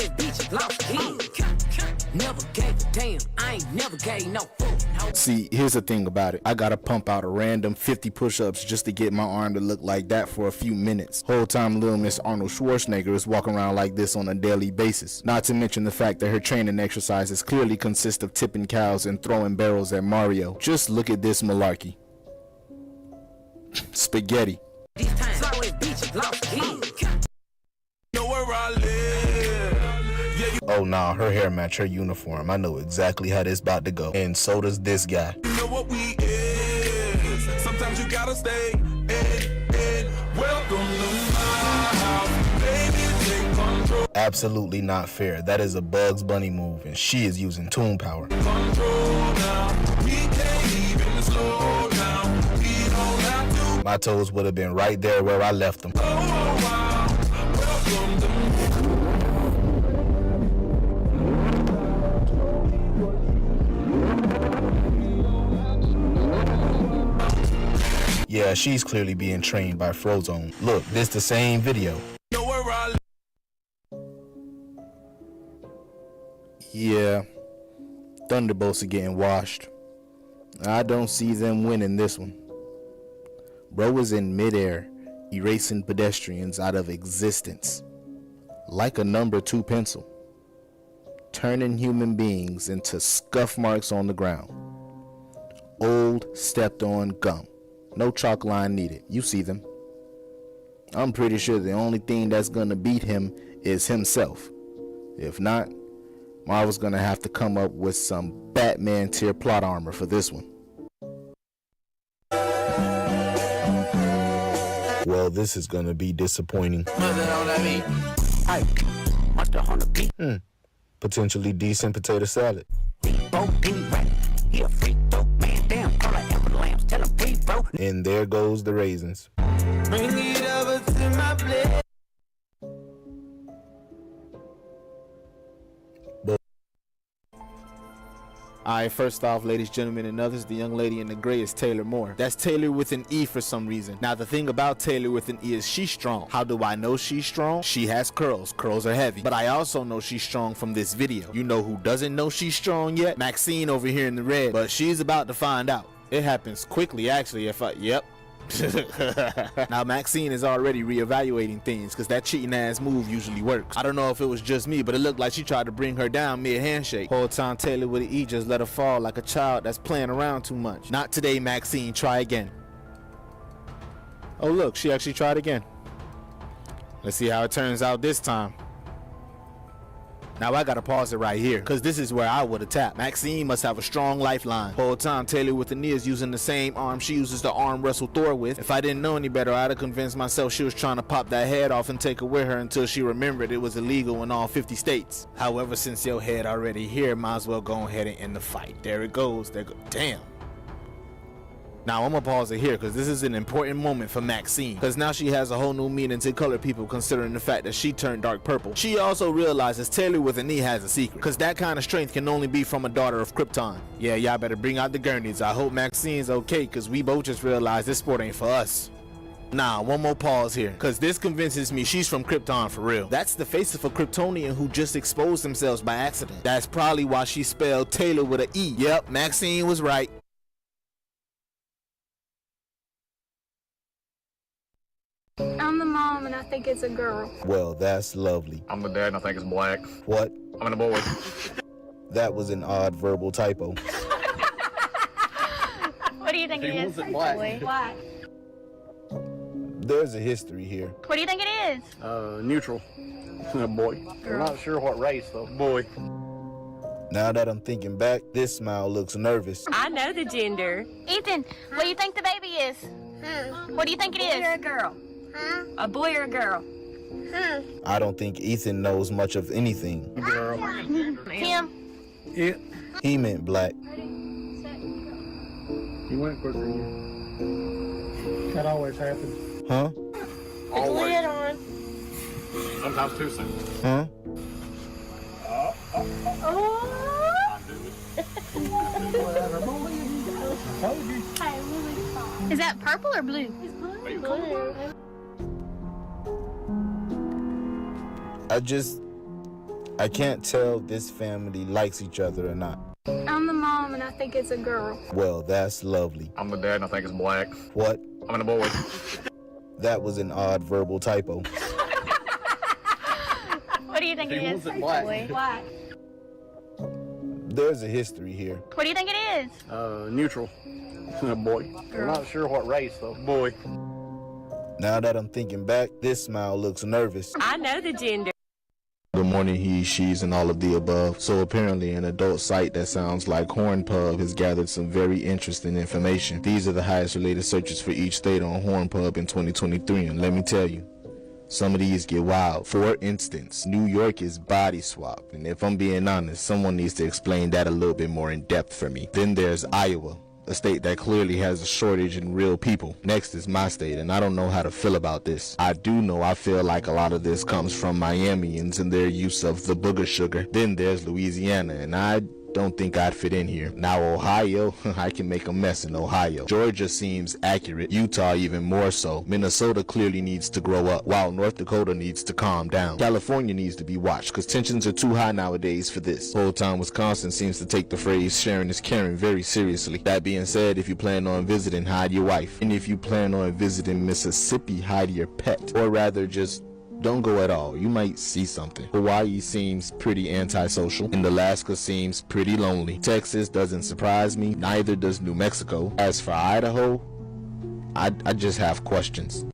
it, bitch, lost again. Never gave a damn, I ain't never gave no fuck. See, here's the thing about it. I gotta pump out a random 50 push-ups just to get my arm to look like that for a few minutes. Whole time little Miss Arnold Schwarzenegger is walking around like this on a daily basis. Not to mention the fact that her training exercises clearly consist of tipping cows and throwing barrels at Mario. Just look at this malarkey. Spaghetti. This time, slow it, bitch, lost again. Know where I live. Oh nah, her hair match her uniform. I know exactly how this about to go. And so does this guy. You know what we is. Sometimes you gotta stay in. Welcome to my house. Baby, take control. Absolutely not fair. That is a Bugs Bunny move, and she is using tune power. Control now. We can't even slow down. We don't have to. My toes would have been right there where I left them. Oh, wow. Welcome to Yeah, she's clearly being trained by Frozone. Look, this the same video. know where I live. Yeah, Thunderbolts are getting washed. I don't see them winning this one. Bro was in midair, erasing pedestrians out of existence. Like a number 2 pencil. Turning human beings into scuff marks on the ground. Old stepped on gum. No chalk line needed. You see them. I'm pretty sure the only thing that's gonna beat him is himself. If not, Marvel's gonna have to come up with some Batman tier plot armor for this one. Well, this is gonna be disappointing. Potentially decent potato salad. And there goes the raisins. Bring it over to my place. Alright, first off, ladies, gentlemen, and others, the young lady in the gray is Taylor Moore. That's Taylor with an E for some reason. Now, the thing about Taylor with an E is she's strong. How do I know she's strong? She has curls. Curls are heavy. But I also know she's strong from this video. You know who doesn't know she's strong yet? Maxine over here in the red. But she's about to find out. It happens quickly, actually. Yep. Now Maxine is already reevaluating things because that cheating ass move usually works. I don't know if it was just me, but it looked like she tried to bring her down mid handshake. Whole time Taylor with an E just let her fall like a child that's playing around too much. Not today, Maxine. Try again. Oh look, she actually tried again. Let's see how it turns out this time. Now I gotta pause it right here, cause this is where I would've tapped. Maxine must have a strong lifeline. Whole time Taylor with the knee is using the same arm she uses to arm wrestle Thor with. If I didn't know any better, I'd have convinced myself she was trying to pop that head off and take it with her until she remembered it was illegal in all 50 states. However, since your head already here, might as well go ahead and end the fight. There it goes. There go. Damn. Now I'm gonna pause it here because this is an important moment for Maxine, because now she has a whole new meaning to colored people, considering the fact that she turned dark purple. She also realizes Taylor with an E has a secret, because that kind of strength can only be from a daughter of Krypton. Yeah, y'all better bring out the gurneys. I hope Maxine's okay, because we both just realized this sport ain't for us. Nah, one more pause here, because this convinces me she's from Krypton for real. That's the face of a Kryptonian who just exposed themselves by accident. That's probably why she spelled Taylor with an E. Yep, Maxine was right. I'm the mom and I think it's a girl. Well, that's lovely. I'm the dad and I think it's black. What? I'm the boy. That was an odd verbal typo. What do you think it is? Black. There's a history here. What do you think it is? Neutral. Boy. Girl. I'm not sure what race though. Boy. Now that I'm thinking back, this smile looks nervous. I know the gender. Ethan, what do you think the baby is? What do you think it is? Boy or a girl? A boy or a girl? I don't think Ethan knows much of anything. Girl. Tim? Yeah. He meant black. You went quicker than you. That always happens. Huh? Always. on. Sometimes too soon. Huh? Oh. I do it. Is that purple or blue? It's blue. I just I can't tell if this family likes each other or not. I'm the mom, and I think it's a girl. Well, that's lovely. I'm the dad, and I think it's black. What? I'm in a boy. That was an odd verbal typo. What do you think it is? Black. There's a history here. What do you think it is? Neutral. A boy. I'm not sure what race, though. Boy. Now that I'm thinking back, this smile looks nervous. I know the gender. Good morning, he, she's, and all of the above. So apparently an adult site that sounds like Hornpub has gathered some very interesting information. These are the highest related searches for each state on Hornpub in 2023, and let me tell you, some of these get wild. For instance, New York is body swap, and if I'm being honest, someone needs to explain that a little bit more in depth for me. Then there's Iowa, a state that clearly has a shortage in real people. Next is my state, and I don't know how to feel about this. I do know I feel like a lot of this comes from Miamians and their use of the booger sugar. Then there's Louisiana, and I don't think I'd fit in here. Now Ohio, I can make a mess in Ohio. Georgia seems accurate, Utah even more so. Minnesota clearly needs to grow up, while North Dakota needs to calm down. California needs to be watched, cause tensions are too high nowadays for this. Whole time Wisconsin seems to take the phrase sharing is caring very seriously. That being said, if you plan on visiting, hide your wife. And if you plan on visiting Mississippi, hide your pet. Or rather, just don't go at all. You might see something. Hawaii seems pretty antisocial, and Alaska seems pretty lonely. Texas doesn't surprise me, neither does New Mexico. As for Idaho, I just have questions.